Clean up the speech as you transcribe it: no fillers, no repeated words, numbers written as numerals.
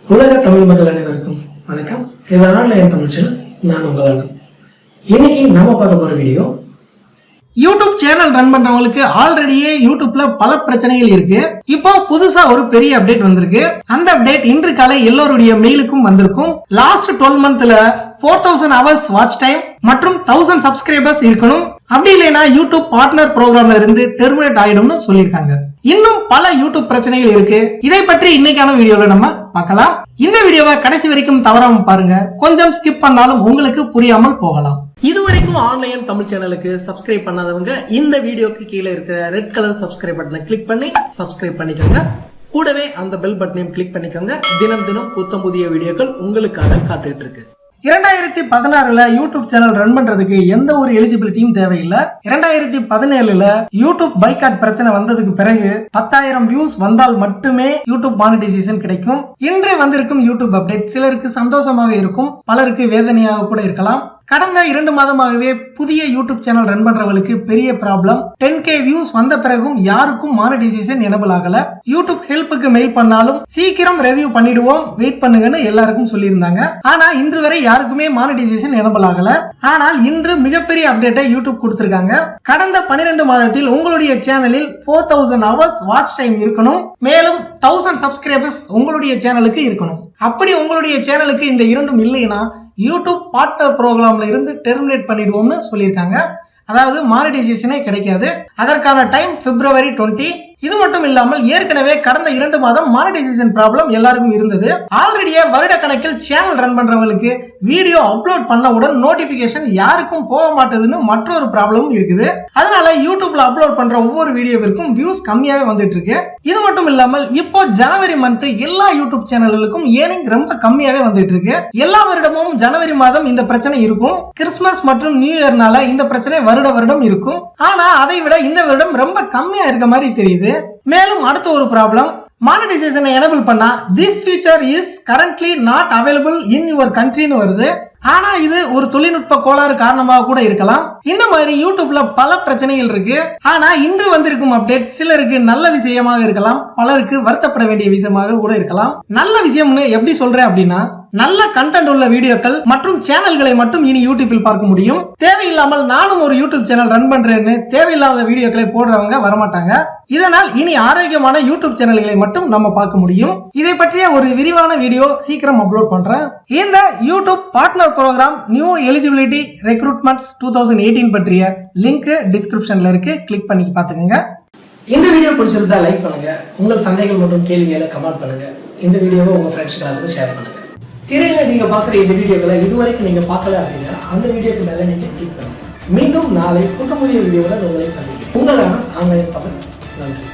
உலக தமிழ் மக்கள் அனைவருக்கும் வணக்கம். இது ஆன்லைன் தமிழ் சேனல். நான் உங்கள் இன்னைக்கு நம்ம பார்க்க போற வீடியோ, யூடியூப் சேனல் ரன் பண்றவங்களுக்கு ஆல்ரெடியே யூடியூப்ல பல பிரச்சனைகள் இருக்கு. இப்போ புதுசா ஒரு பெரிய அப்டேட் வந்திருக்கு. அந்த அப்டேட் இன்று காலை எல்லோருடைய மெயிலுக்கும் வந்திருக்கும். லாஸ்ட் 12 மந்த்ல 4000 hours வாட்ச் டைம் மற்றும் 1000 சப்ஸ்கிரைபர்ஸ் இருக்கணும். அப்படி இல்லைன்னா யூடியூப் பார்ட்னர் ப்ரோக்ராம்ல இருந்து டெர்மினேட் ஆயிடும்னு சொல்லியிருக்காங்க. இன்னும் பல யூடியூப் பிரச்சனைகள் இருக்கு. இதை பற்றி இன்னைக்கான வீடியோல நம்ம பார்க்கலாம். இந்த வீடியோவை கடைசி வரைக்கும் தவறாம பாருங்க. கொஞ்சம் ஸ்கிப் பண்ணாலும் உங்களுக்கு புரியாமல் போகலாம். இதுவரைக்கும் ஆன்லைன் தமிழ் சேனலுக்கு சப்ஸ்கிரைப் பண்ணாதவங்க இந்த வீடியோக்கு கீழே இருக்கிற ரெட் கலர் சப்ஸ்கிரைப் பட்டனை கிளிக் பண்ணி சப்ஸ்கிரைப் பண்ணிக்கோங்க. கூடவே அந்த பெல் பட்டனையும் கிளிக் பண்ணிக்கோங்க. தினம் தினம் புத்தம் புதிய வீடியோக்கள் உங்களுக்காக காத்துக்கிட்டு இருக்கு. 2016ல யூடியூப் சேனல் ரன் பண்றதுக்கு எந்த ஒரு எலிஜிபிலிட்டியும் தேவையில்லை. 2017ல யூடியூப் பைகாட் பிரச்சனை வந்ததுக்கு பிறகு 10,000 வியூஸ் வந்தால் மட்டுமே யூடியூப் மானிட்டைசேஷன் கிடைக்கும். இன்று வந்திருக்கும் யூடியூப் அப்டேட் சிலருக்கு சந்தோஷமாக இருக்கும், பலருக்கு வேதனையாக கூட இருக்கலாம். கடந்த 2 மாதமாகவே புதிய யூடியூப் சேனல் ரன் பண்றவங்களுக்கு பெரிய ப்ராப்ளம். 10K வியூஸ் வந்த பிறகும் யாருக்கும் மானிட்டைசேஷன் எனபிள் ஆகல. யூடியூப் ஹெல்ப்புக்கு மெயில் பண்ணாலும் சீக்கிரம் ரெவ்யூ பண்ணிடுவோம், வெயிட் பண்ணுங்கன்னு எல்லாருக்கும் சொல்லியிருந்தாங்க. ஆனா இன்று வரை யாருக்குமே மானிட்டைசேஷன் எனபிள் ஆகல. ஆனால் இன்று மிகப்பெரிய அப்டேட்டை யூடியூப் கொடுத்திருக்காங்க. கடந்த 12 மாதத்தில் உங்களுடைய சேனலில் 4000 hours வாட்ச் டைம் இருக்கணும். மேலும் 1000 சப்ஸ்கிரைபர்ஸ் உங்களுடைய சேனலுக்கு இருக்கணும். அப்படி உங்களுடைய சேனலுக்கு இந்த இரண்டும் இல்லைன்னா யூடியூப் பார்ட்னர் ப்ரோக்ராம்ல இருந்து டெர்மினேட் பண்ணிடுவோம்னு சொல்லியிருக்காங்க. அதாவது மானிட்டைசேஷனே கிடைக்காது. அதற்கான டைம் February 20. இது மட்டும் இல்லாமல் ஏற்கனவே கடந்த 2 மாதம் மானிட்டைசேஷன் ப்ராப்ளம் எல்லாருக்கும் இருந்தது. ஆல்ரெடியே வருட கணக்கில் சேனல் ரன் பண்றவங்களுக்கு வீடியோ அப்லோட் பண்ணவுடன் நோட்டிபிகேஷன் யாருக்கும் போக மாட்டேதுன்னு மற்றொரு ப்ராப்ளமும் இருக்குது. அதனால யூடியூப்ல அப்லோட் பண்ற ஒவ்வொரு வீடியோவிற்கும் வியூஸ் கம்மியாவே வந்துட்டு இருக்கு. இது மட்டும் இல்லாமல் இப்போ ஜனவரி மந்த் எல்லா யூடியூப் சேனல்களுக்கும் ஏர்னிங் ரொம்ப கம்மியாவே வந்துட்டு இருக்கு. எல்லா வருடமும் ஜனவரி மாதம் இந்த பிரச்சனை இருக்கும். கிறிஸ்துமஸ் மற்றும் நியூ இயர்னால இந்த பிரச்சனை வருடம் இருக்கும். ஆனா அதை விட இந்த வருடம் ரொம்ப கம்மியா இருக்க மாதிரி தெரியுது. மேலும் அடுத்த ஒரு ப்ராப்ளம், மானிட்டைசேஷனை எனேபிள் பண்ணா this feature is currently not available in your countryன்னு வருது. ஆனா இது ஒரு தொழில்நுட்ப கோளாறு காரணமாக கூட இருக்கலாம். இந்த மாதிரி யூடியூப்ல பல பிரச்சனைகள் இருக்கு. ஆனா இன்று வந்திருக்கும் அப்டேட் சிலருக்கு நல்ல விஷயமாக இருக்கலாம், பலருக்கு வருத்தப்பட வேண்டிய விஷயமாக கூட இருக்கலாம். நல்ல விஷயம்னு எப்படி சொல்றேன் அப்படின்னா, நல்ல கண்டென்ட் உள்ள வீடியோக்கள் மற்றும் சேனல்களை மட்டும் இனி யூடியூபில் பார்க்க முடியும். தேவையில்லாமல் நானும் ஒரு யூடியூப் சேனல் ரன் பண்றேன்னு தேவையில்லாத வீடியோக்களை போடுறவங்க வரமாட்டாங்க. இதனால் இனி ஆரோக்கியமான யூடியூப் சேனல்களை மட்டும் நம்ம பார்க்க முடியும். இதை பற்றிய ஒரு விரிவான வீடியோ சீக்கிரம் அப்லோட் பண்றேன். இந்த YouTube partner programme new eligibility recruitments 2018 பற்றிய லிங்க் டிஸ்கிரிப்ஷன்ல இருக்கு, கிளிக் பண்ணி பாத்துக்கோங்க. இந்த வீடியோ பிடிச்சிருந்தா லைக் பண்ணுங்க, உங்கள் சந்தேகங்கள் மற்றும் கேள்விகளை கமெண்ட் பண்ணுங்க. இந்த வீடியோவை உங்க ஃப்ரெண்ட்ஸ்க்கு எல்லாத்துக்கும் ஷேர் பண்ணுங்க. திரையில நீங்க பாக்குற இந்த வீடியோக்களை இதுவரைக்கும் நீங்க பார்க்கல அப்படின்னா அந்த வீடியோக்கு மேல நீங்க கிளிக் பண்ணுங்க. மீண்டும் நாளை புதிய வீடியோவில் உங்களை சந்திக்கிறேன். உங்களான ஆன்லைன் தமிழ். நன்றி.